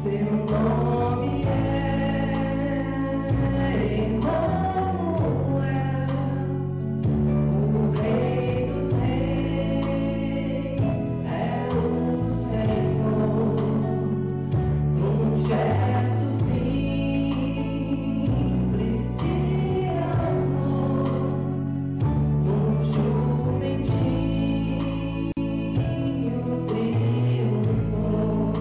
Seu nome é Emanuel, o Rei dos Reis é o Senhor. Num gesto simples de amor, num jumentinho triunfou.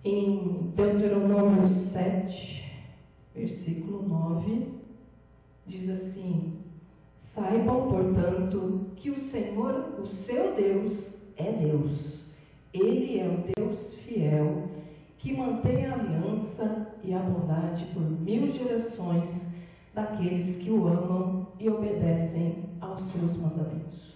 Em Deuteronômio 7, versículo 9, diz assim: saibam, portanto, que o Senhor, o seu Deus, é Deus. Ele é o Deus fiel, que mantém a aliança e a bondade por 1000 gerações daqueles que o amam e obedecem aos seus mandamentos.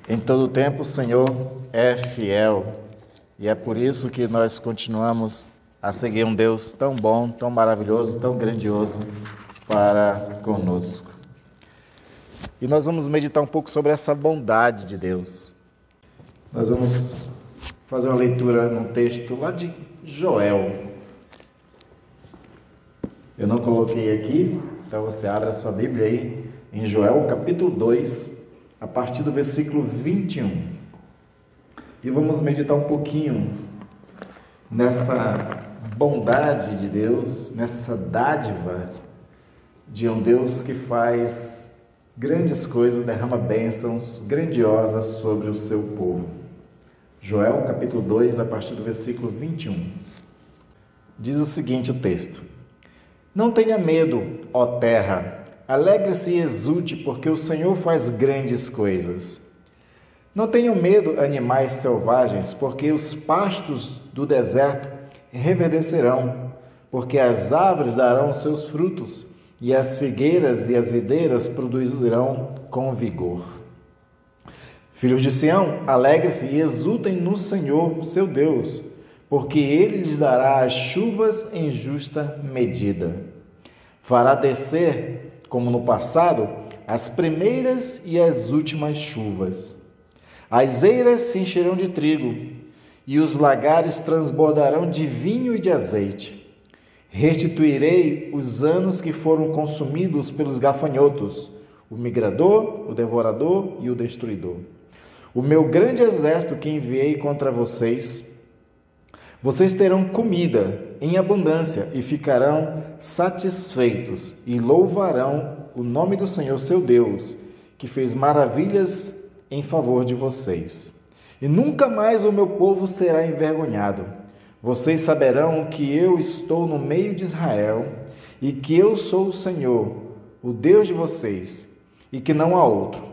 Em todo tempo o Senhor é fiel e é por isso que nós continuamos a seguir um Deus tão bom, tão maravilhoso, tão grandioso para conosco. E nós vamos meditar um pouco sobre essa bondade de Deus. Nós vamos fazer uma leitura num texto lá de Joel. Eu não coloquei aqui, então você abre a sua Bíblia aí em Joel, capítulo 2, a partir do versículo 21. E vamos meditar um pouquinho nessa bondade de Deus, nessa dádiva de um Deus que faz grandes coisas, derrama bênçãos grandiosas sobre o seu povo. Joel, capítulo 2, a partir do versículo 21. Diz o seguinte o texto: Não tenha medo, ó terra, alegre-se e exulte, porque o Senhor faz grandes coisas. Não tenham medo, animais selvagens, porque os pastos do deserto reverdecerão, porque as árvores darão seus frutos, e as figueiras e as videiras produzirão com vigor. Filhos de Sião, alegre-se e exultem no Senhor, seu Deus, porque Ele lhes dará as chuvas em justa medida. Fará descer, como no passado, as primeiras e as últimas chuvas. As eiras se encherão de trigo, e os lagares transbordarão de vinho e de azeite. Restituirei os anos que foram consumidos pelos gafanhotos, o migrador, o devorador e o destruidor. O meu grande exército que enviei contra vocês, vocês terão comida em abundância e ficarão satisfeitos e louvarão o nome do Senhor seu Deus, que fez maravilhas em favor de vocês. E nunca mais o meu povo será envergonhado. Vocês saberão que eu estou no meio de Israel e que eu sou o Senhor, o Deus de vocês, e que não há outro.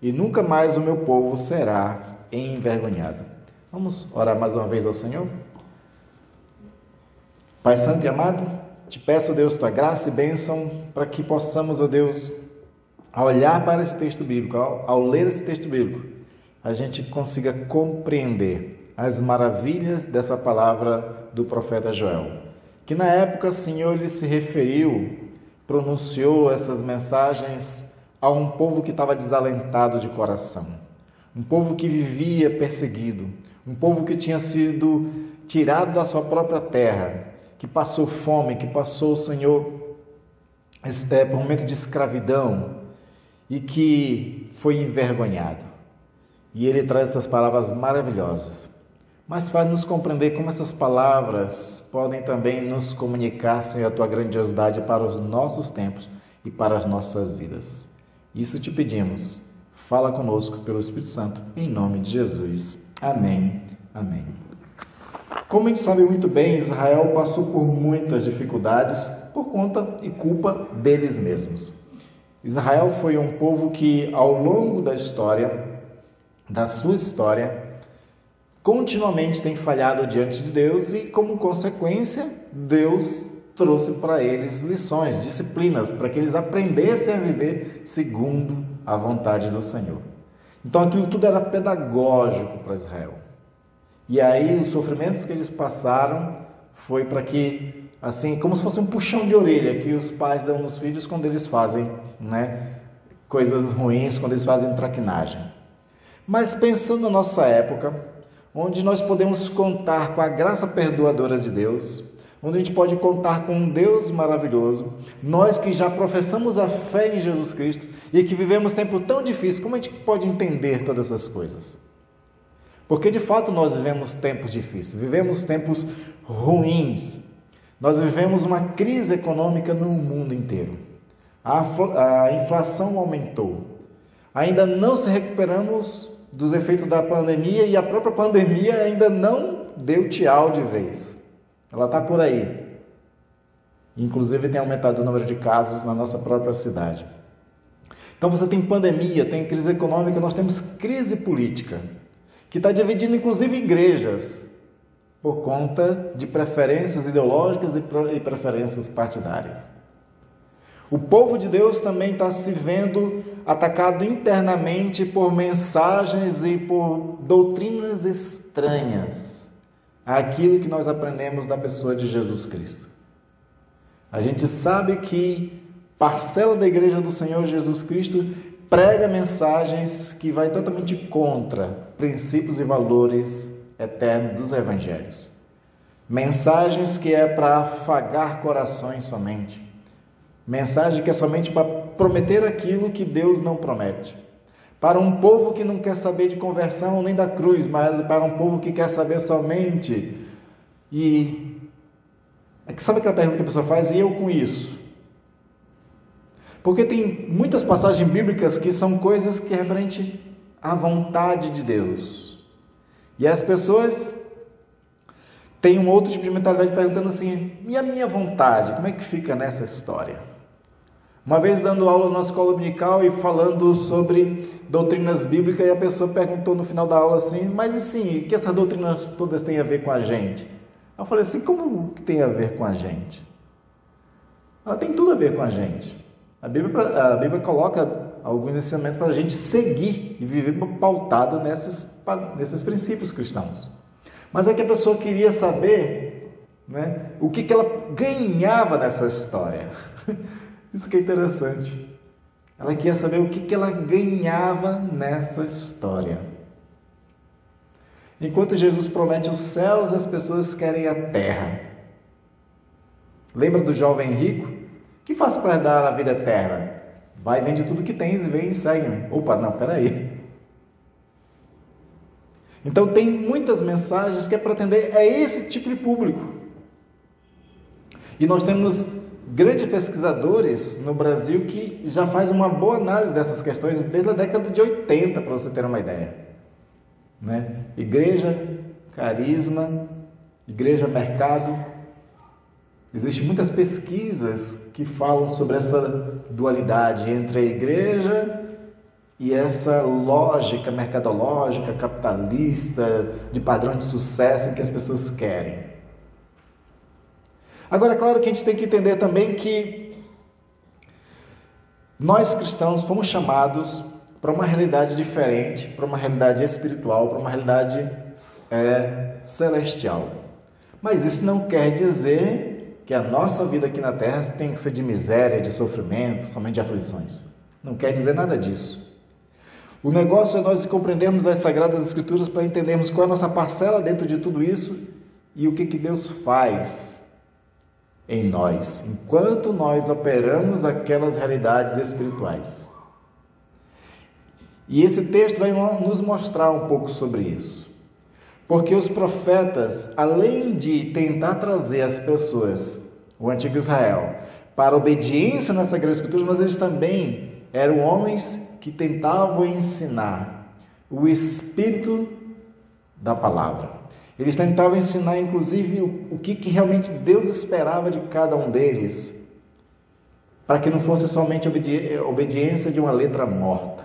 E nunca mais o meu povo será envergonhado. Vamos orar mais uma vez ao Senhor? Pai Santo e amado, te peço, Deus, tua graça e bênção para que possamos, ó Deus, ao olhar para esse texto bíblico, ao ler esse texto bíblico, a gente consiga compreender as maravilhas dessa palavra do profeta Joel. Que na época, Senhor, ele se referiu, pronunciou essas mensagens a um povo que estava desalentado de coração, um povo que vivia perseguido, um povo que tinha sido tirado da sua própria terra, que passou fome, que passou, Senhor, por um momento de escravidão e que foi envergonhado. E ele traz essas palavras maravilhosas, mas faz-nos compreender como essas palavras podem também nos comunicar, Senhor, a tua grandiosidade para os nossos tempos e para as nossas vidas. Isso te pedimos. Fala conosco pelo Espírito Santo, em nome de Jesus. Amém. Amém. Como a gente sabe muito bem, Israel passou por muitas dificuldades por conta e culpa deles mesmos. Israel foi um povo que, ao longo da sua história, continuamente tem falhado diante de Deus e, como consequência, Deus trouxe para eles lições, disciplinas, para que eles aprendessem a viver segundo a vontade do Senhor. Então, aquilo tudo era pedagógico para Israel. E aí, os sofrimentos que eles passaram foi para que, assim, como se fosse um puxão de orelha que os pais dão nos filhos quando eles fazem, coisas ruins, quando eles fazem traquinagem. Mas pensando na nossa época, onde nós podemos contar com a graça perdoadora de Deus, onde a gente pode contar com um Deus maravilhoso, nós que já professamos a fé em Jesus Cristo e que vivemos tempo tão difícil, como a gente pode entender todas essas coisas? Porque de fato nós vivemos tempos difíceis, vivemos tempos ruins, nós vivemos uma crise econômica no mundo inteiro, a inflação aumentou, ainda não se recuperamos dos efeitos da pandemia e a própria pandemia ainda não deu tchau de vez, ela está por aí, inclusive tem aumentado o número de casos na nossa própria cidade. Então você tem pandemia, tem crise econômica, nós temos crise política, que está dividindo inclusive igrejas, por conta de preferências ideológicas e preferências partidárias. O povo de Deus também está se vendo atacado internamente por mensagens e por doutrinas estranhas àquilo que nós aprendemos da pessoa de Jesus Cristo. A gente sabe que parcela da igreja do Senhor Jesus Cristo prega mensagens que vai totalmente contra princípios e valores eternos dos evangelhos. Mensagens que é para afagar corações somente. Mensagem que é somente para prometer aquilo que Deus não promete. Para um povo que não quer saber de conversão nem da cruz, mas para um povo que quer saber somente. E sabe aquela pergunta que a pessoa faz? E eu com isso? Porque tem muitas passagens bíblicas que são coisas que é referente à vontade de Deus. E as pessoas têm um outro tipo de mentalidade perguntando assim, e a minha vontade, como é que fica nessa história? Uma vez dando aula na escola dominical e falando sobre doutrinas bíblicas, e a pessoa perguntou no final da aula assim, mas assim, o que essas doutrinas todas têm a ver com a gente? Eu falei assim, como que tem a ver com a gente? Ela tem tudo a ver com a gente. A Bíblia coloca alguns ensinamentos para a gente seguir e viver pautado nesses princípios cristãos. Mas é que a pessoa queria saber, o que ela ganhava nessa história. Isso que é interessante. Ela queria saber o que ela ganhava nessa história. Enquanto Jesus promete os céus, as pessoas querem a terra. Lembra do jovem rico? O que faço para herdar a vida eterna? Vai, vende tudo que tens e vem e segue-me. Opa, não, peraí. Então tem muitas mensagens que é para atender a esse tipo de público. E nós temos grandes pesquisadores no Brasil que já fazem uma boa análise dessas questões desde a década de 80, para você ter uma ideia. Né? Igreja, carisma, igreja, mercado. Existem muitas pesquisas que falam sobre essa dualidade entre a igreja e essa lógica mercadológica, capitalista, de padrão de sucesso que as pessoas querem. Agora, é claro que a gente tem que entender também que nós cristãos fomos chamados para uma realidade diferente, para uma realidade espiritual, para uma realidade celestial. Mas isso não quer dizer que a nossa vida aqui na Terra tem que ser de miséria, de sofrimento, somente de aflições. Não quer dizer nada disso. O negócio é nós compreendermos as Sagradas Escrituras para entendermos qual é a nossa parcela dentro de tudo isso e o que Deus faz em nós, enquanto nós operamos aquelas realidades espirituais. E esse texto vai nos mostrar um pouco sobre isso. Porque os profetas, além de tentar trazer as pessoas, o antigo Israel, para a obediência nas Sagradas Escrituras, mas eles também eram homens que tentavam ensinar o espírito da palavra. Eles tentavam ensinar, inclusive, o que realmente Deus esperava de cada um deles, para que não fosse somente obediência de uma letra morta.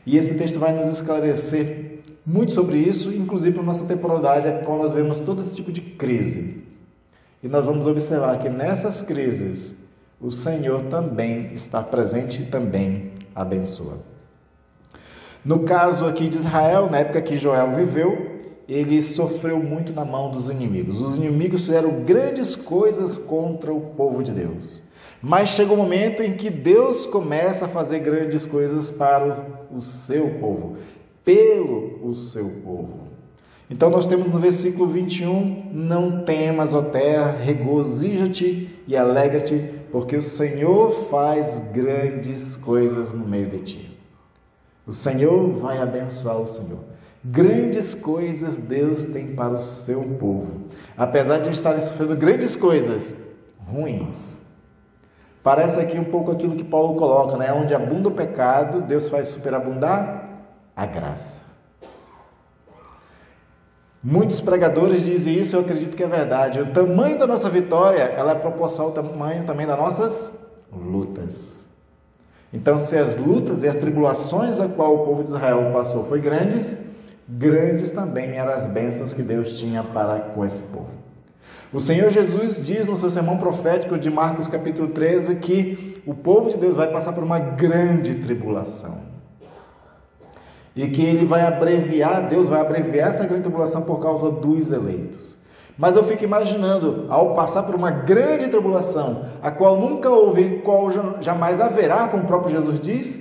E esse texto vai nos esclarecer muito sobre isso, inclusive na nossa temporalidade, a qual nós vemos todo esse tipo de crise. E nós vamos observar que nessas crises, o Senhor também está presente e também abençoa. No caso aqui de Israel, na época que Joel viveu, ele sofreu muito na mão dos inimigos. Os inimigos fizeram grandes coisas contra o povo de Deus. Mas chega um momento em que Deus começa a fazer grandes coisas para o seu povo, pelo seu povo. Então nós temos no versículo 21, não temas, ó terra, regozija-te e alegra-te, porque o Senhor faz grandes coisas no meio de ti. O Senhor vai abençoar o Senhor. Grandes coisas Deus tem para o seu povo. Apesar de estarem sofrendo grandes coisas ruins. Parece aqui um pouco aquilo que Paulo coloca, né? Onde abunda o pecado, Deus faz superabundar a graça. Muitos pregadores dizem isso, eu acredito que é verdade. O tamanho da nossa vitória, ela é proporcional ao tamanho também das nossas lutas. Então, se as lutas e as tribulações a qual o povo de Israel passou foi grandes também eram as bênçãos que Deus tinha para com esse povo. O Senhor Jesus diz no seu sermão profético de Marcos capítulo 13 que o povo de Deus vai passar por uma grande tribulação. E que Ele vai abreviar, Deus vai abreviar essa grande tribulação por causa dos eleitos. Mas eu fico imaginando, ao passar por uma grande tribulação, a qual nunca houve, qual jamais haverá, como o próprio Jesus diz,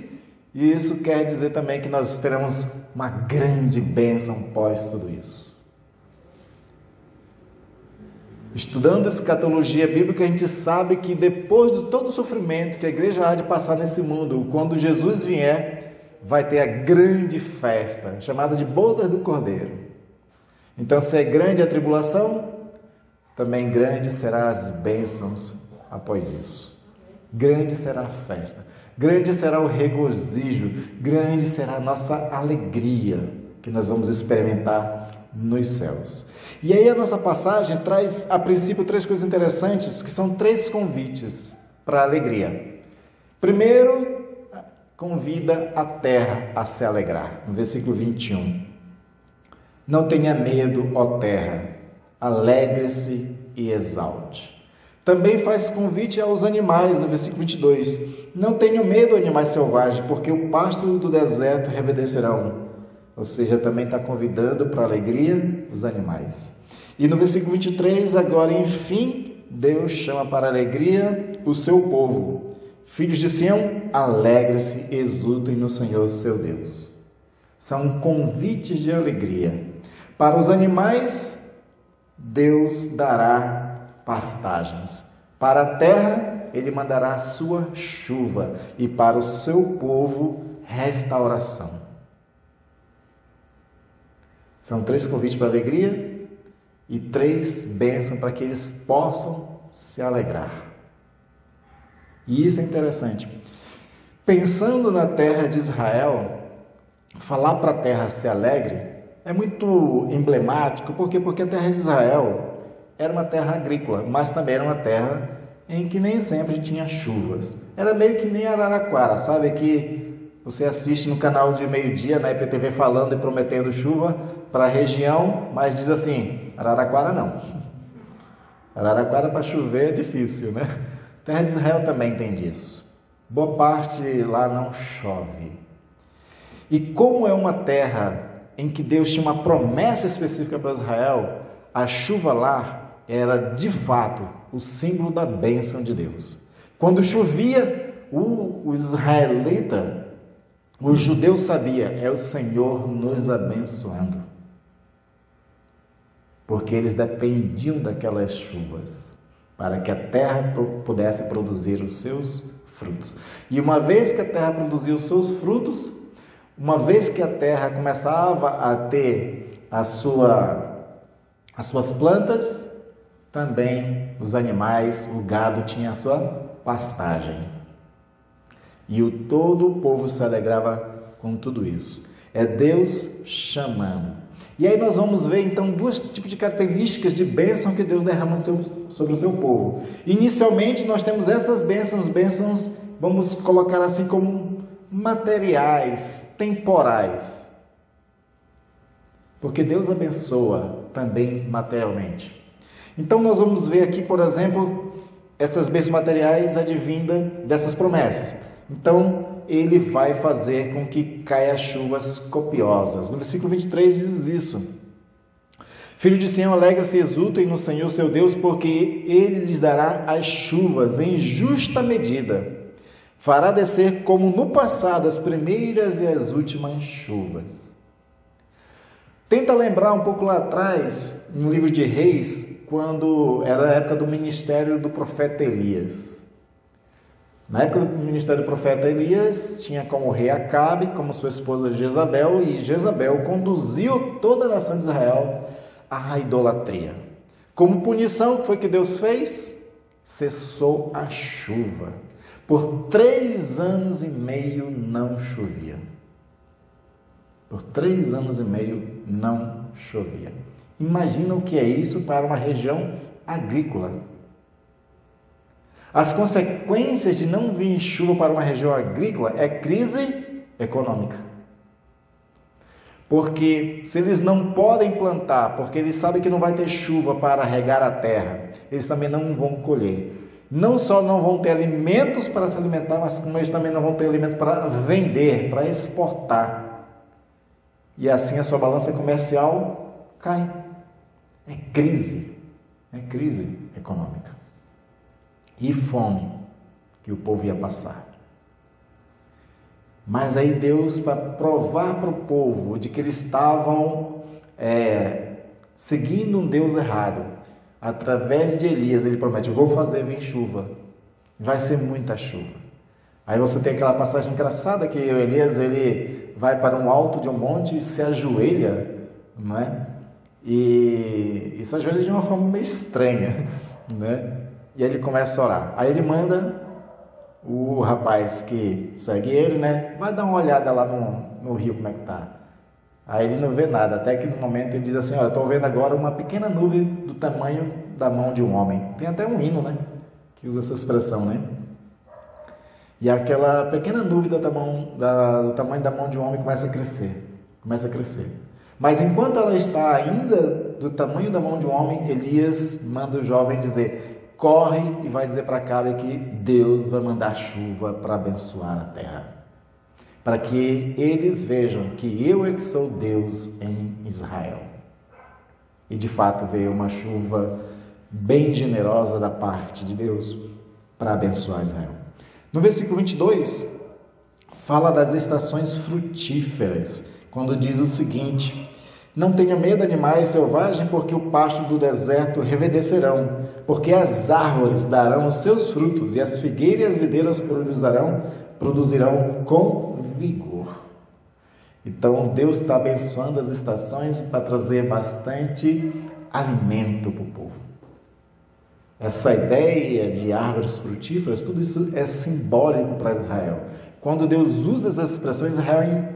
e isso quer dizer também que nós teremos uma grande bênção pós tudo isso. Estudando escatologia bíblica, a gente sabe que depois de todo o sofrimento que a igreja há de passar nesse mundo, quando Jesus vier, vai ter a grande festa, chamada de Bodas do Cordeiro. Então, se é grande a tribulação, também grande serão as bênçãos após isso. Grande será a festa, grande será o regozijo, grande será a nossa alegria que nós vamos experimentar nos céus. E aí a nossa passagem traz, a princípio, 3 coisas interessantes, que são 3 convites para a alegria. Primeiro, convida a terra a se alegrar, no versículo 21. Não tenha medo, ó terra, alegre-se e exalte. Também faz convite aos animais, no versículo 22. Não tenham medo, animais selvagens, porque o pasto do deserto reverdecerão. Ou seja, também está convidando para a alegria os animais. E no versículo 23, agora, enfim, Deus chama para a alegria o seu povo. Filhos de Sião, alegre-se, exultem no Senhor, seu Deus. São convites de alegria. Para os animais, Deus dará pastagens. Para a terra, Ele mandará a sua chuva. E para o seu povo, restauração. São 3 convites para a alegria e 3 bênçãos para que eles possam se alegrar. E isso é interessante. Pensando na terra de Israel, falar para a terra se alegre é muito emblemático. Por quê? Porque a terra de Israel era uma terra agrícola, mas também era uma terra em que nem sempre tinha chuvas. Era meio que nem Araraquara, sabe? Que você assiste no canal de meio-dia, na IPTV, falando e prometendo chuva para a região, mas diz assim, Araraquara não. Araraquara para chover é difícil, né? A terra de Israel também tem disso. Boa parte lá não chove. E como é uma terra em que Deus tinha uma promessa específica para Israel, a chuva lá era de fato o símbolo da bênção de Deus. Quando chovia, o israelita, o judeu sabia, é o Senhor nos abençoando. Porque eles dependiam daquelas chuvas para que a terra pudesse produzir os seus frutos. E uma vez que a terra produzia os seus frutos, uma vez que a terra começava a ter as suas plantas, também os animais, o gado tinha a sua pastagem. E todo o povo se alegrava com tudo isso. É Deus chamando. E aí nós vamos ver então 2 tipos de características de bênção que Deus derrama sobre o seu povo. Inicialmente nós temos essas bênçãos, vamos colocar assim como materiais, temporais. Porque Deus abençoa também materialmente. Então nós vamos ver aqui, por exemplo, essas bênçãos materiais advindas dessas promessas. Então, Ele vai fazer com que caia chuvas copiosas. No versículo 23 diz isso. Filho de Sião, alegra-se e exultem no Senhor seu Deus, porque Ele lhes dará as chuvas em justa medida. Fará descer como no passado as primeiras e as últimas chuvas. Tenta lembrar um pouco lá atrás, no livro de Reis, quando era a época do ministério do profeta Elias. Na época do ministério do profeta Elias, tinha como rei Acabe, como sua esposa Jezabel, e Jezabel conduziu toda a nação de Israel à idolatria. Como punição, o que foi que Deus fez? Cessou a chuva. Por 3 anos e meio não chovia. Por 3 anos e meio não chovia. Imagina o que é isso para uma região agrícola. As consequências de não vir chuva para uma região agrícola é crise econômica. Porque se eles não podem plantar, porque eles sabem que não vai ter chuva para regar a terra, eles também não vão colher. Não só não vão ter alimentos para se alimentar, mas como eles também não vão ter alimentos para vender, para exportar. E assim a sua balança comercial cai. É crise econômica. E fome que o povo ia passar. Mas aí Deus, para provar para o povo de que eles estavam seguindo um Deus errado, através de Elias, ele promete, vou fazer vir chuva, vai ser muita chuva. Aí você tem aquela passagem engraçada que Elias, ele vai para um alto de um monte e se ajoelha, não é? E se ajoelha de uma forma meio estranha, né? E aí ele começa a orar. Aí ele manda o rapaz que segue ele, né? Vai dar uma olhada lá no rio, como é que tá. Aí ele não vê nada, até que no momento ele diz assim, olha, estou vendo agora uma pequena nuvem do tamanho da mão de um homem. Tem até um hino, né? Que usa essa expressão, né? E aquela pequena nuvem do tamanho da mão de um homem começa a crescer. Mas enquanto ela está ainda do tamanho da mão de um homem, Elias manda o jovem dizer, corre e vai dizer para Acabe que Deus vai mandar chuva para abençoar a terra. Para que eles vejam que eu é que sou Deus em Israel. E de fato veio uma chuva bem generosa da parte de Deus para abençoar Israel. No versículo 22, fala das estações frutíferas, quando diz o seguinte, Não tenha medo, animais selvagens, porque o pasto do deserto reverdecerão, porque as árvores darão os seus frutos, e as figueiras e as videiras produzirão com vigor. Então, Deus está abençoando as estações para trazer bastante alimento para o povo. Essa ideia de árvores frutíferas, tudo isso é simbólico para Israel. Quando Deus usa essas expressões,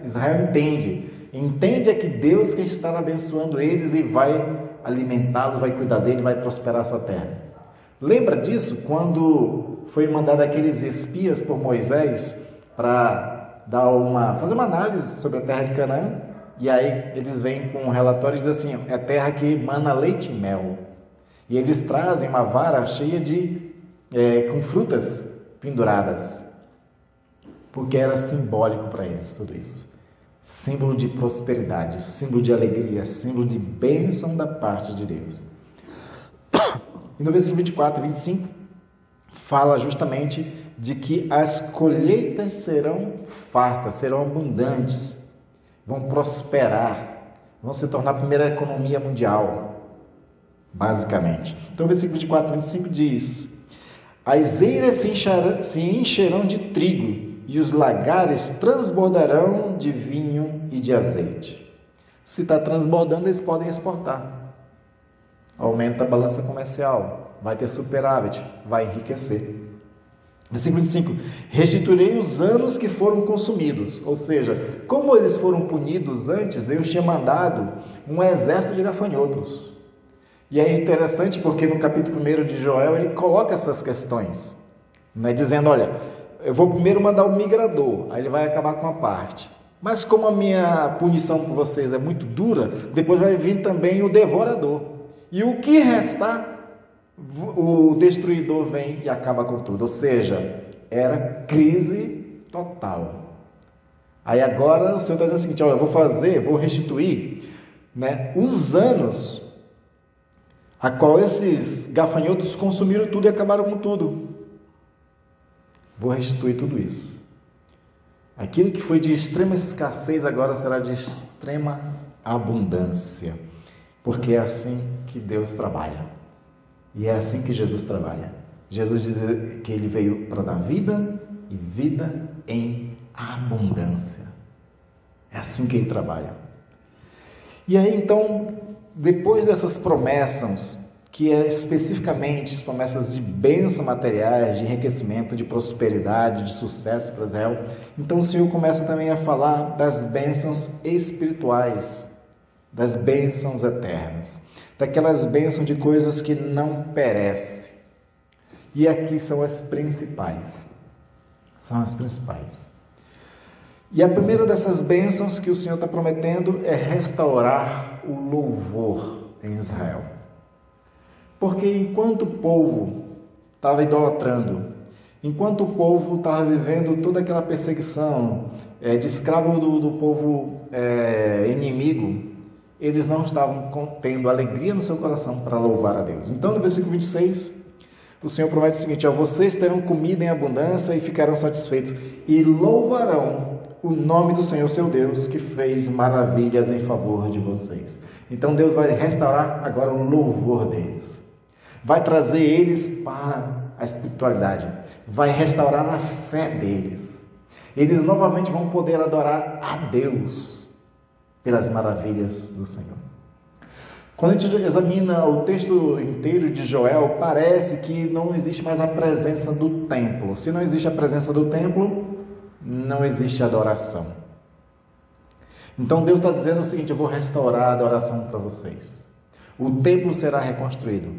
Israel entende é que Deus que está abençoando eles e vai alimentá-los, vai cuidar deles, vai prosperar a sua terra. Lembra disso quando foi mandado aqueles espias por Moisés para fazer uma análise sobre a terra de Canaã? E aí eles vêm com um relatório e dizem assim: é terra que mana leite e mel. E eles trazem uma vara cheia com frutas penduradas, porque era simbólico para eles tudo isso. Símbolo de prosperidade, símbolo de alegria, símbolo de bênção da parte de Deus. E no versículo 24 e 25, fala justamente de que as colheitas serão fartas, serão abundantes, vão prosperar, vão se tornar a primeira economia mundial. Basicamente. Então, o versículo 24 e 25 diz: as eiras se encherão de trigo, e os lagares transbordarão de vinho e de azeite. Se está transbordando, eles podem exportar. Aumenta a balança comercial, vai ter superávit, vai enriquecer. Versículo 25: restituirei os anos que foram consumidos. Ou seja, como eles foram punidos antes, Deus tinha mandado um exército de gafanhotos. E é interessante porque no capítulo 1 de Joel ele coloca essas questões, né, dizendo: olha, eu vou primeiro mandar o migrador, aí ele vai acabar com a parte. Mas como a minha punição por vocês é muito dura, depois vai vir também o devorador. E o que restar, o destruidor vem e acaba com tudo. Ou seja, era crise total. Aí agora o Senhor está dizendo o seguinte: olha, eu vou restituir, né, os anos a qual esses gafanhotos consumiram tudo e acabaram com tudo. Vou restituir tudo isso. Aquilo que foi de extrema escassez agora será de extrema abundância, porque é assim que Deus trabalha, e é assim que Jesus trabalha. Jesus diz que Ele veio para dar vida, e vida em abundância. É assim que Ele trabalha. E aí então, depois dessas promessas, que é especificamente as promessas de bênção materiais, de enriquecimento, de prosperidade, de sucesso para Israel, então o Senhor começa também a falar das bênçãos espirituais, das bênçãos eternas, daquelas bênçãos de coisas que não perecem. E aqui são as principais. São as principais. E a primeira dessas bênçãos que o Senhor está prometendo é restaurar o louvor em Israel. Porque enquanto o povo estava idolatrando, enquanto o povo estava vivendo toda aquela perseguição de escravo do povo inimigo, eles não estavam tendo alegria no seu coração para louvar a Deus. Então, no versículo 26, o Senhor promete o seguinte: vocês terão comida em abundância e ficarão satisfeitos, e louvarão o nome do Senhor seu Deus, que fez maravilhas em favor de vocês. Então Deus vai restaurar agora o louvor deles, vai trazer eles para a espiritualidade, vai restaurar a fé deles. Eles novamente vão poder adorar a Deus pelas maravilhas do Senhor. Quando a gente examina o texto inteiro de Joel, parece que não existe mais a presença do templo. Se não existe a presença do templo, não existe adoração. Então Deus está dizendo o seguinte: eu vou restaurar a adoração para vocês. O templo será reconstruído.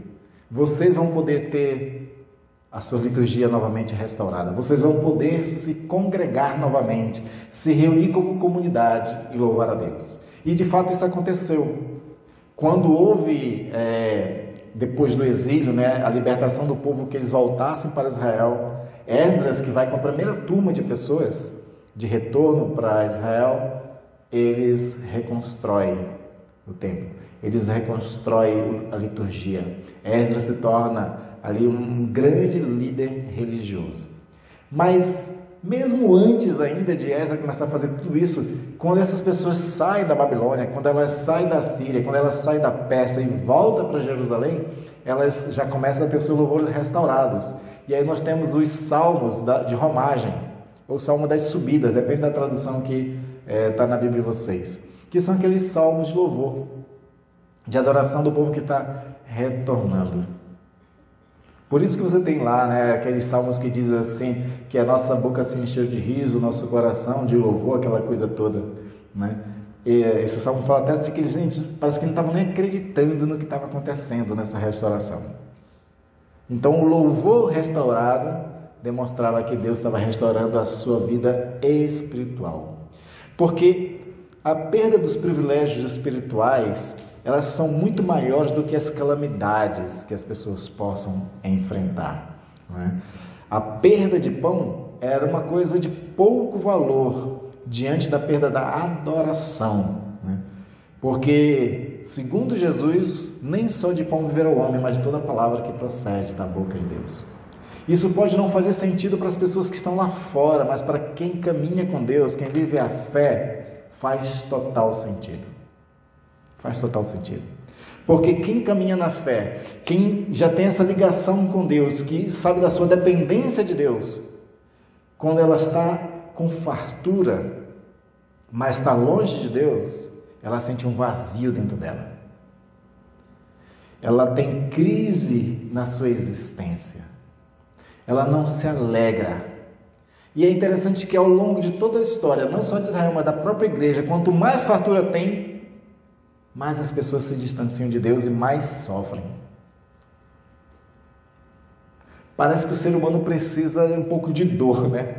Vocês vão poder ter a sua liturgia novamente restaurada. Vocês vão poder se congregar novamente, se reunir como comunidade e louvar a Deus. E de fato isso aconteceu. Quando houve, depois do exílio, a libertação do povo, que eles voltassem para Israel, Esdras, que vai com a primeira turma de pessoas de retorno para Israel, eles reconstroem o templo, eles reconstroem a liturgia. Esdras se torna ali um grande líder religioso. Mas mesmo antes ainda de Esdras começar a fazer tudo isso, quando essas pessoas saem da Babilônia, quando elas saem da Síria, quando elas saem da Pérsia e voltam para Jerusalém, elas já começam a ter os seus louvores restaurados. E aí nós temos os salmos de romagem, ou salmo das subidas, depende da tradução que está na Bíblia de vocês, que são aqueles salmos de louvor, de adoração do povo que está retornando. Por isso que você tem lá, né, aqueles salmos que diz assim, que a nossa boca se encheu de riso, o nosso coração de louvor, aquela coisa toda, né? E esse salmo fala até de que gente parece que não estavam nem acreditando no que estava acontecendo nessa restauração. Então o louvor restaurado demonstrava que Deus estava restaurando a sua vida espiritual. Porque a perda dos privilégios espirituais, elas são muito maiores do que as calamidades que as pessoas possam enfrentar, não é? A perda de pão era uma coisa de pouco valor diante da perda da adoração, né? Porque, segundo Jesus, nem só de pão viverá o homem, mas de toda palavra que procede da boca de Deus. Isso pode não fazer sentido para as pessoas que estão lá fora, mas para quem caminha com Deus, quem vive a fé, faz total sentido. Faz total sentido. Porque quem caminha na fé, quem já tem essa ligação com Deus, que sabe da sua dependência de Deus, quando ela está com fartura, mas está longe de Deus, ela sente um vazio dentro dela. Ela tem crise na sua existência. Ela não se alegra. E é interessante que ao longo de toda a história, não só de Israel, mas da própria igreja, quanto mais fartura tem, mais as pessoas se distanciam de Deus e mais sofrem. Parece que o ser humano precisa um pouco de dor, né?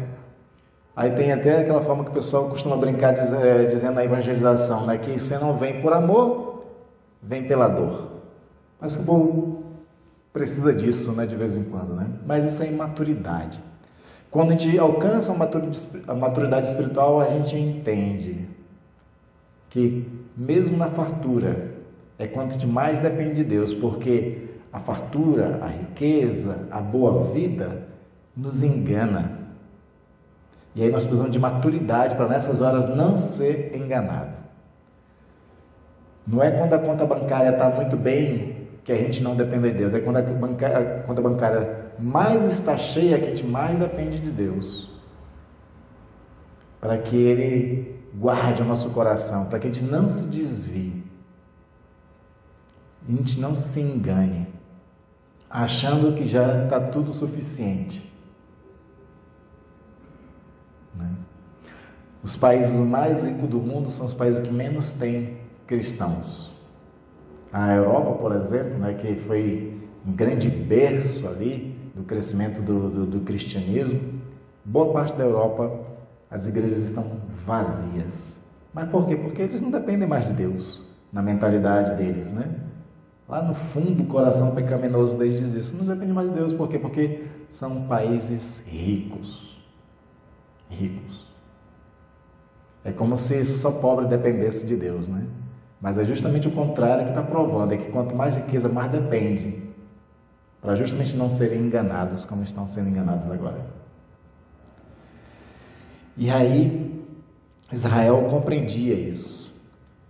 Aí tem até aquela forma que o pessoal costuma brincar dizendo na evangelização, né? Que você não vem por amor, vem pela dor. Mas que o povo precisa disso, né? De vez em quando, né? Mas isso é imaturidade. Quando a gente alcança a maturidade espiritual, a gente entende que mesmo na fartura é quanto a gente mais depende de Deus, porque a fartura, a riqueza, a boa vida nos engana. E aí nós precisamos de maturidade para nessas horas não ser enganado. Não é quando a conta bancária está muito bem que a gente não depende de Deus, é quando a conta bancária mais está cheia que a gente mais depende de Deus, para que Ele guarde o nosso coração, para que a gente não se desvie, a gente não se engane, achando que já está tudo suficiente. Né? Os países mais ricos do mundo são os países que menos têm cristãos. A Europa, por exemplo, né, que foi um grande berço ali do crescimento do cristianismo, boa parte da Europa as igrejas estão vazias. Mas por quê? Porque eles não dependem mais de Deus, na mentalidade deles, né? Lá no fundo do coração pecaminoso deles diz isso, não depende mais de Deus. Por quê? Porque são países ricos. Ricos. É como se só pobre dependesse de Deus, né? Mas é justamente o contrário que está provando, é que quanto mais riqueza, mais depende, para justamente não serem enganados como estão sendo enganados agora. E aí, Israel compreendia isso,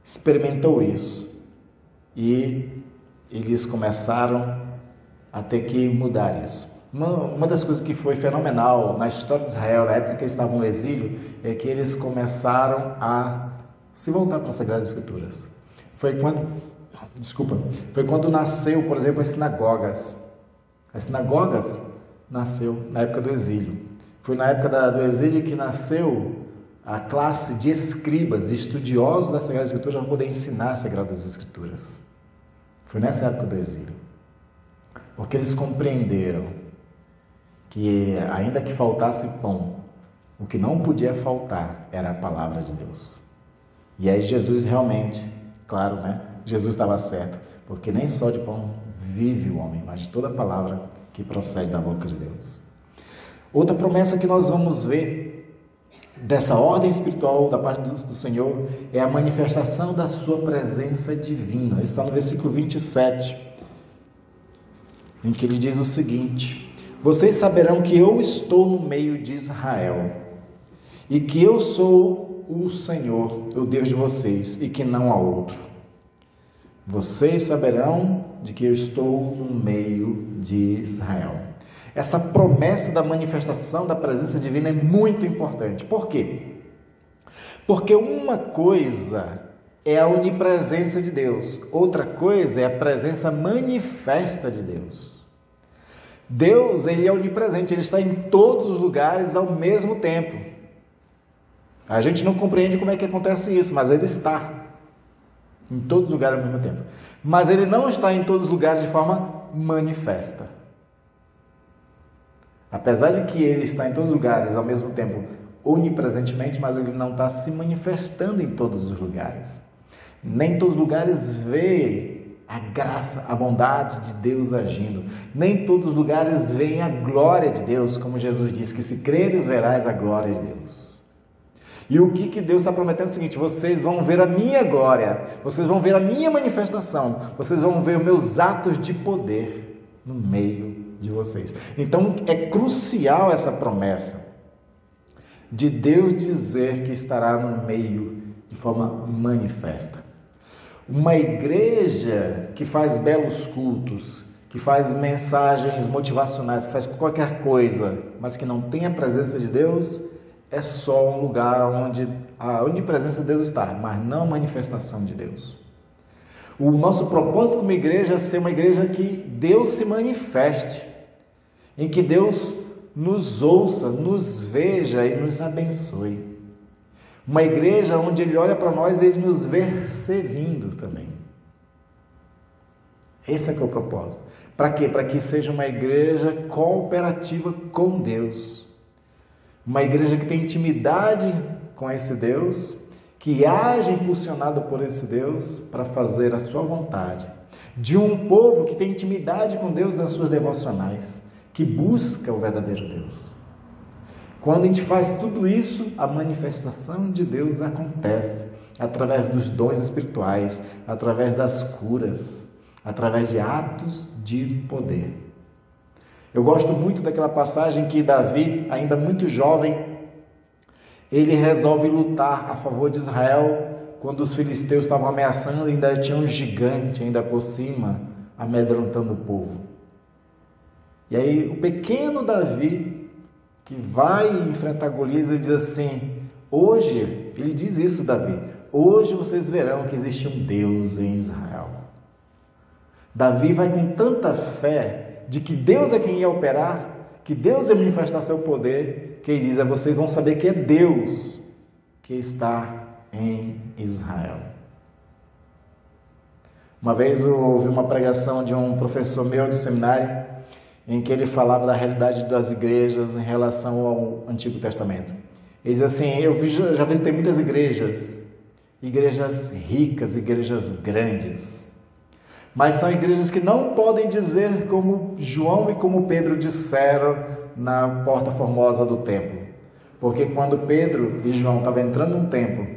experimentou isso, e eles começaram a ter que mudar isso. Uma das coisas que foi fenomenal na história de Israel, na época que eles estavam no exílio, é que eles começaram a se voltar para as Sagradas Escrituras. Foi quando nasceu, por exemplo, as sinagogas. As sinagogas nasceu na época do exílio. Foi na época do exílio que nasceu a classe de escribas, estudiosos das Sagradas Escrituras, para poder ensinar as Sagradas Escrituras. Foi nessa época do exílio. Porque eles compreenderam que, ainda que faltasse pão, o que não podia faltar era a palavra de Deus. E aí Jesus realmente, claro, né? Jesus estava certo, porque nem só de pão vive o homem, mas de toda a palavra que procede da boca de Deus. Outra promessa que nós vamos ver dessa ordem espiritual da parte do Senhor é a manifestação da sua presença divina. Está no versículo 27, em que ele diz o seguinte: vocês saberão que eu estou no meio de Israel, e que eu sou o Senhor, o Deus de vocês, e que não há outro. Vocês saberão de que eu estou no meio de Israel. Essa promessa da manifestação da presença divina é muito importante. Por quê? Porque uma coisa é a onipresença de Deus, outra coisa é a presença manifesta de Deus. Deus, ele é onipresente, ele está em todos os lugares ao mesmo tempo. A gente não compreende como é que acontece isso, mas ele está em todos os lugares ao mesmo tempo. Mas ele não está em todos os lugares de forma manifesta. Apesar de que ele está em todos os lugares ao mesmo tempo, onipresentemente, mas ele não está se manifestando em todos os lugares. Nem todos os lugares vê a graça, a bondade de Deus agindo. Nem todos os lugares veem a glória de Deus, como Jesus disse, que se creres verás a glória de Deus. E o que Deus está prometendo é o seguinte: vocês vão ver a minha glória, vocês vão ver a minha manifestação, vocês vão ver os meus atos de poder no meio de vocês. Então é crucial essa promessa de Deus dizer que estará no meio de forma manifesta. Uma igreja que faz belos cultos, que faz mensagens motivacionais, que faz qualquer coisa, mas que não tem a presença de Deus, é só um lugar onde a onipresença de Deus está, mas não a manifestação de Deus. O nosso propósito como igreja é ser uma igreja que Deus se manifeste, em que Deus nos ouça, nos veja e nos abençoe. Uma igreja onde Ele olha para nós e Ele nos vê servindo também. Esse é que é o propósito. Para quê? Para que seja uma igreja cooperativa com Deus. Uma igreja que tem intimidade com esse Deus, que age impulsionado por esse Deus para fazer a sua vontade. De um povo que tem intimidade com Deus nas suas devocionais, que busca o verdadeiro Deus. Quando a gente faz tudo isso, a manifestação de Deus acontece através dos dons espirituais, através das curas, através de atos de poder. Eu gosto muito daquela passagem que Davi, ainda muito jovem, ele resolve lutar a favor de Israel quando os filisteus estavam ameaçando, ainda tinha um gigante ainda por cima, amedrontando o povo. E aí o pequeno Davi, que vai enfrentar Golias, ele diz assim: hoje, ele diz isso, Davi, hoje vocês verão que existe um Deus em Israel. Davi vai com tanta fé de que Deus é quem ia operar, que Deus ia manifestar seu poder, que ele diz: vocês vão saber que é Deus que está em Israel. Uma vez eu ouvi uma pregação de um professor meu do seminário, em que ele falava da realidade das igrejas em relação ao Antigo Testamento. Ele diz assim: já visitei muitas igrejas ricas, igrejas grandes, mas são igrejas que não podem dizer como João e como Pedro disseram na porta formosa do templo. Porque quando Pedro e João estavam entrando no templo,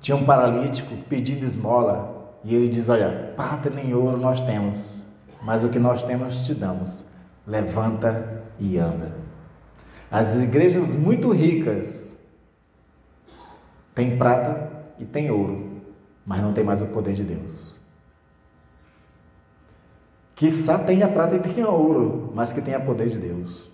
tinha um paralítico pedindo esmola, e ele diz: olha, prata nem ouro nós temos, mas o que nós temos te damos, levanta e anda. As igrejas muito ricas têm prata e têm ouro, mas não tem mais o poder de Deus. Quiçá tenha prata e tenha ouro, mas que tenha poder de Deus.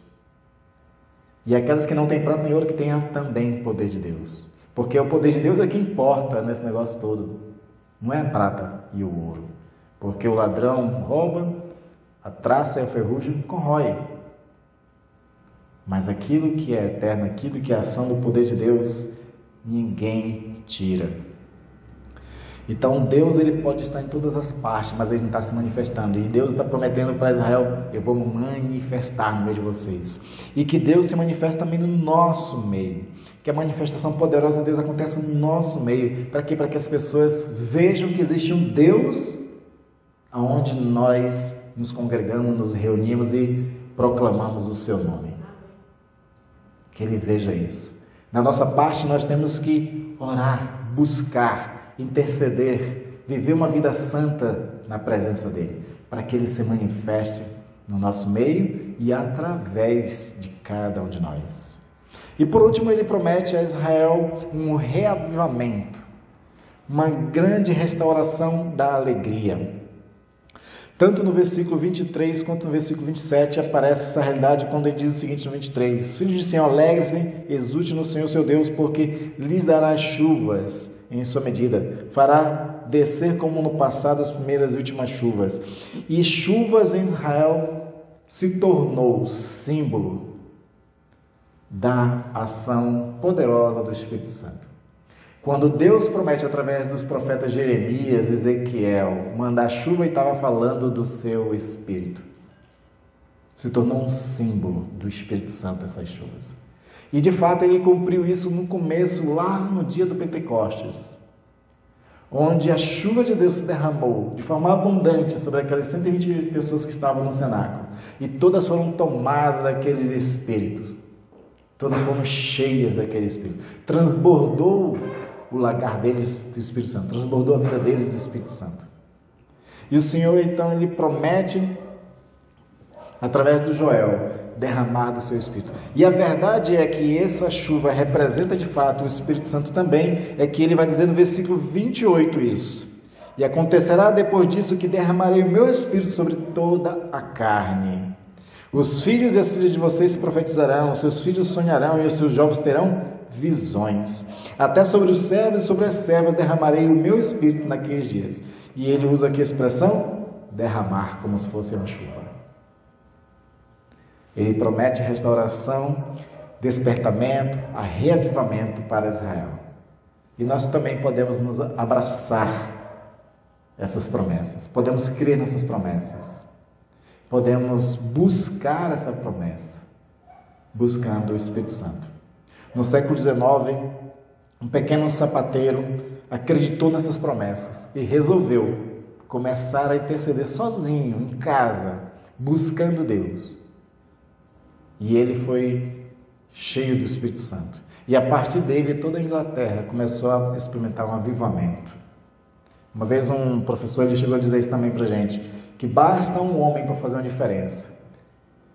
E aquelas que não têm prata nem ouro, que tenha também poder de Deus. Porque o poder de Deus é que importa nesse negócio todo, não é a prata e o ouro. Porque o ladrão rouba, a traça e a ferrugem corrói. Mas aquilo que é eterno, aquilo que é ação do poder de Deus, ninguém tira. Então Deus, ele pode estar em todas as partes, mas ele não está se manifestando. E Deus está prometendo para Israel: eu vou me manifestar no meio de vocês. E que Deus se manifesta também no nosso meio. Que a manifestação poderosa de Deus aconteça no nosso meio. Para quê? Para que as pessoas vejam que existe um Deus onde nós nos congregamos, nos reunimos e proclamamos o seu nome. Que ele veja isso. Na nossa parte nós temos que orar, buscar, interceder, viver uma vida santa na presença dele, para que ele se manifeste no nosso meio e através de cada um de nós. E por último, ele promete a Israel um reavivamento, uma grande restauração da alegria. Tanto no versículo 23 quanto no versículo 27 aparece essa realidade quando ele diz o seguinte no 23: Filhos de Sião, alegrem-se, exulte no Senhor seu Deus, porque lhes dará chuvas em sua medida, fará descer como no passado as primeiras e últimas chuvas. E chuvas em Israel se tornou símbolo da ação poderosa do Espírito Santo. Quando Deus promete através dos profetas Jeremias, Ezequiel, mandar chuva, e estava falando do seu Espírito. Se tornou um símbolo do Espírito Santo essas chuvas. E de fato ele cumpriu isso no começo, lá no dia do Pentecostes, onde a chuva de Deus se derramou de forma abundante sobre aquelas 120 pessoas que estavam no cenáculo. E todas foram tomadas daquele Espírito. Todas foram cheias daquele Espírito. Transbordou o lagar deles do Espírito Santo, transbordou a vida deles do Espírito Santo. E o Senhor, então, ele promete, através do Joel, derramar do seu Espírito. E a verdade é que essa chuva representa, de fato, o Espírito Santo também, é que ele vai dizer no versículo 28 isso. E acontecerá depois disso que derramarei o meu Espírito sobre toda a carne. Os filhos e as filhas de vocês profetizarão, os seus filhos sonharão e os seus jovens terão visões. Até sobre os servos e sobre as servas derramarei o meu Espírito naqueles dias. E ele usa aqui a expressão derramar, como se fosse uma chuva. Ele promete restauração, despertamento, reavivamento para Israel. E nós também podemos nos abraçar essas promessas, podemos crer nessas promessas, podemos buscar essa promessa, buscando o Espírito Santo. No século XIX, um pequeno sapateiro acreditou nessas promessas e resolveu começar a interceder sozinho, em casa, buscando Deus. E ele foi cheio do Espírito Santo. E a partir dele, toda a Inglaterra começou a experimentar um avivamento. Uma vez um professor ele chegou a dizer isso também para a gente, que basta um homem para fazer uma diferença.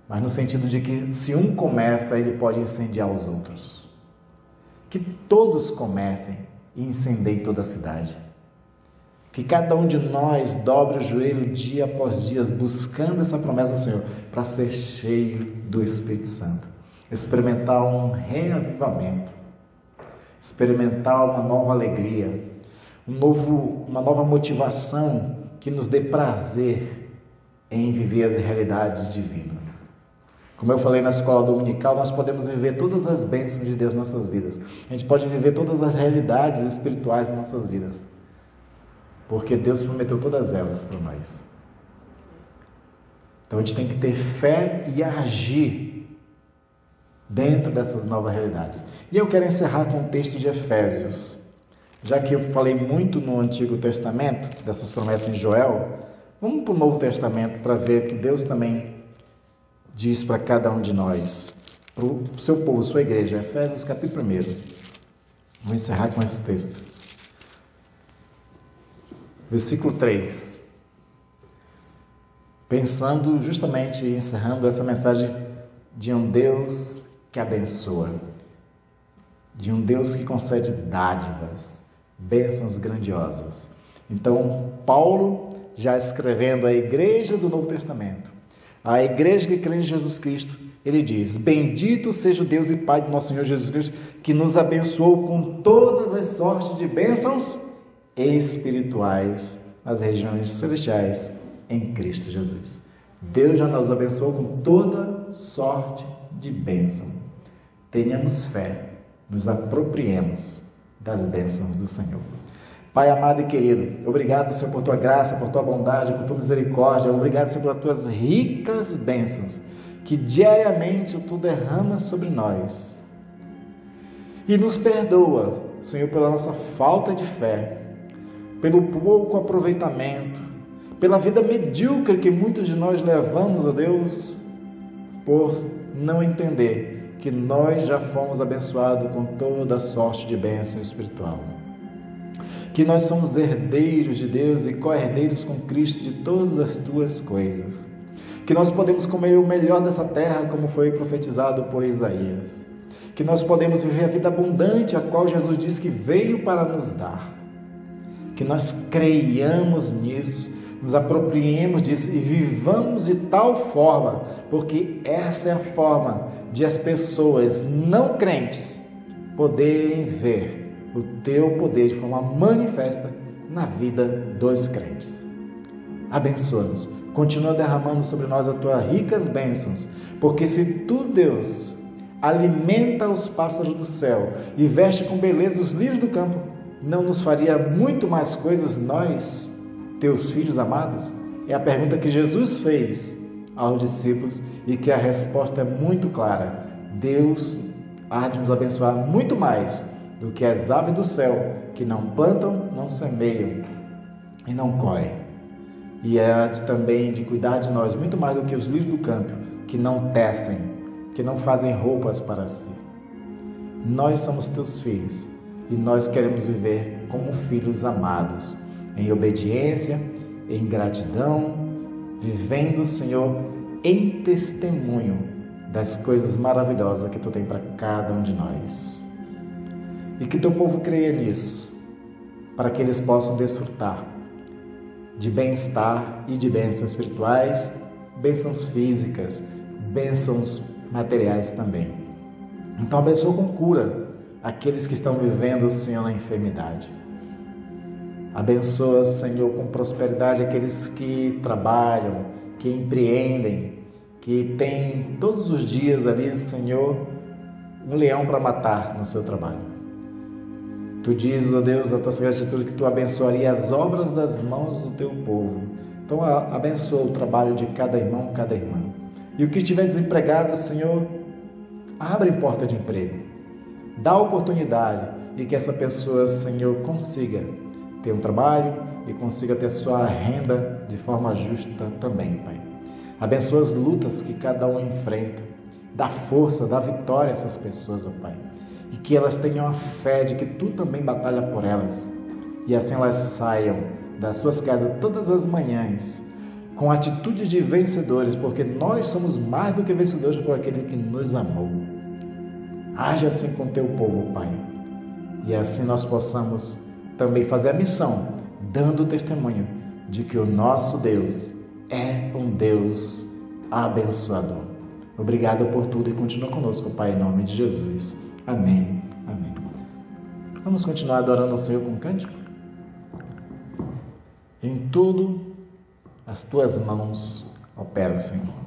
Mas no sentido de que se um começa, ele pode incendiar os outros. Que todos comecem e incendiem toda a cidade. Que cada um de nós dobre o joelho dia após dia, buscando essa promessa do Senhor, para ser cheio do Espírito Santo. Experimentar um reavivamento. Experimentar uma nova alegria. Uma nova motivação que nos dê prazer em viver as realidades divinas. Como eu falei na escola dominical, nós podemos viver todas as bênçãos de Deus em nossas vidas. A gente pode viver todas as realidades espirituais em nossas vidas. Porque Deus prometeu todas elas para nós. Então a gente tem que ter fé e agir dentro dessas novas realidades. E eu quero encerrar com o texto de Efésios. Já que eu falei muito no Antigo Testamento, dessas promessas em Joel, vamos para o Novo Testamento para ver que Deus também diz para cada um de nós, para o seu povo, sua igreja. Efésios capítulo 1. Vou encerrar com esse texto. Versículo 3. Pensando justamente, encerrando essa mensagem de um Deus que abençoa, de um Deus que concede dádivas, bênçãos grandiosas. Então, Paulo, já escrevendo à igreja do Novo Testamento, a igreja que crê em Jesus Cristo, ele diz: bendito seja o Deus e Pai do nosso Senhor Jesus Cristo, que nos abençoou com todas as sortes de bênçãos espirituais nas regiões celestiais em Cristo Jesus. Deus já nos abençoou com toda sorte de bênção. Tenhamos fé, nos apropriemos das bênçãos do Senhor. Pai amado e querido, obrigado, Senhor, por tua graça, por tua bondade, por tua misericórdia. Obrigado, Senhor, por tuas ricas bênçãos que diariamente tu derramas sobre nós. E nos perdoa, Senhor, pela nossa falta de fé, pelo pouco aproveitamento, pela vida medíocre que muitos de nós levamos, ó Deus, por não entender que nós já fomos abençoados com toda a sorte de bênção espiritual. Que nós somos herdeiros de Deus e co-herdeiros com Cristo de todas as tuas coisas. Que nós podemos comer o melhor dessa terra, como foi profetizado por Isaías. que nós podemos viver a vida abundante a qual Jesus disse que veio para nos dar. Que nós creiamos nisso, nos apropriemos disso e vivamos de tal forma, porque essa é a forma de as pessoas não crentes poderem ver o teu poder de forma manifesta na vida dos crentes. Abençoa-nos, continua derramando sobre nós as tuas ricas bênçãos, porque se tu, Deus, alimenta os pássaros do céu e veste com beleza os lírios do campo, não nos faria muito mais coisas nós, teus filhos amados? É a pergunta que Jesus fez aos discípulos e que a resposta é muito clara. Deus há de nos abençoar muito mais do que as aves do céu, que não plantam, não semeiam e não colhem. E há também de cuidar de nós muito mais do que os lírios do campo, que não tecem, que não fazem roupas para si. Nós somos teus filhos e nós queremos viver como filhos amados, em obediência, em gratidão, vivendo, Senhor, em testemunho das coisas maravilhosas que Tu tem para cada um de nós. E que Teu povo creia nisso, para que eles possam desfrutar de bem-estar e de bênçãos espirituais, bênçãos físicas, bênçãos materiais também. Então abençoa com cura aqueles que estão vivendo, Senhor, na enfermidade. Abençoa, Senhor, com prosperidade aqueles que trabalham, que empreendem, que têm todos os dias ali, Senhor, um leão para matar no seu trabalho. Tu dizes, ó Deus, na tua Sagrada Escritura, que Tu abençoaria as obras das mãos do Teu povo. Então abençoa o trabalho de cada irmão, cada irmã. E o que estiver desempregado, Senhor, abre porta de emprego. Dá oportunidade e que essa pessoa, Senhor, consiga ter um trabalho e consiga ter sua renda de forma justa também, Pai. Abençoa as lutas que cada um enfrenta. Dá força, dá vitória a essas pessoas, ó Pai. E que elas tenham a fé de que Tu também batalha por elas. E assim elas saiam das suas casas todas as manhãs com atitudes de vencedores, porque nós somos mais do que vencedores por aquele que nos amou. Age assim com Teu povo, Pai. E assim nós possamos também fazer a missão, dando testemunho de que o nosso Deus é um Deus abençoador. Obrigado por tudo e continua conosco, Pai, em nome de Jesus. Amém. Amém. Vamos continuar adorando ao Senhor com um cântico? Em tudo, as Tuas mãos operam, Senhor.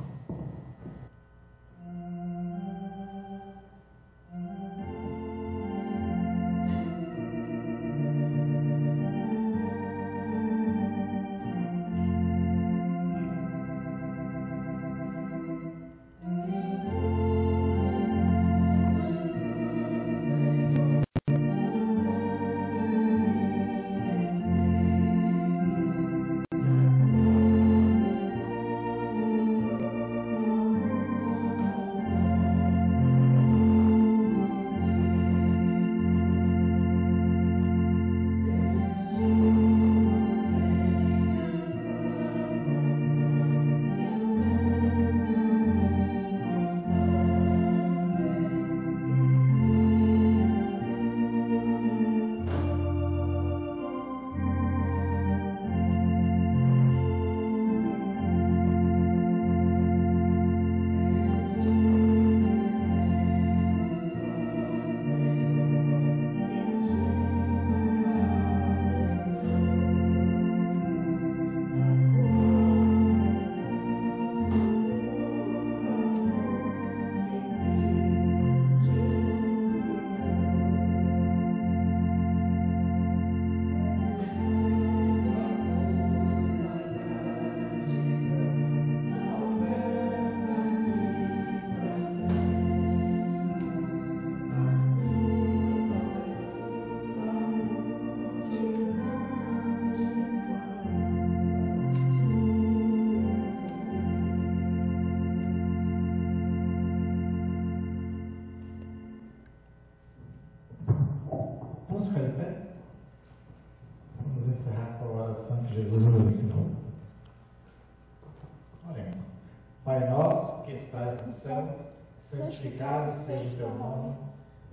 Santificado seja o Teu nome,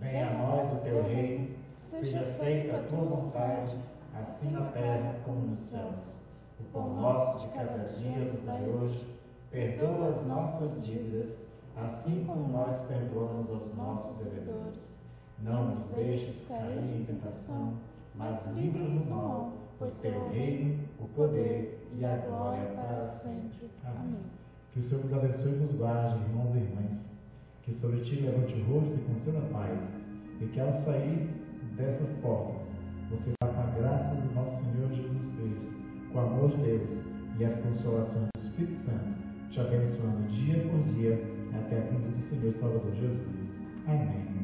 Venha a nós o teu reino, seja feita a tua vontade, assim na terra como nos céus. O pão nosso de cada dia nos dai hoje, perdoa as nossas dívidas, assim como nós perdoamos aos nossos devedores. Não nos deixes cair em tentação, mas livra-nos do mal, pois teu é o reino, o poder e a glória para sempre. Amém. Que o Senhor nos abençoe e nos guarde, irmãos e irmãs. Que sobre ti levante o rosto e conceda paz. E que ao sair dessas portas, você vá com a graça do nosso Senhor Jesus Cristo, com o amor de Deus e as consolações do Espírito Santo, te abençoando dia por dia, até a vinda do Senhor Salvador Jesus. Amém.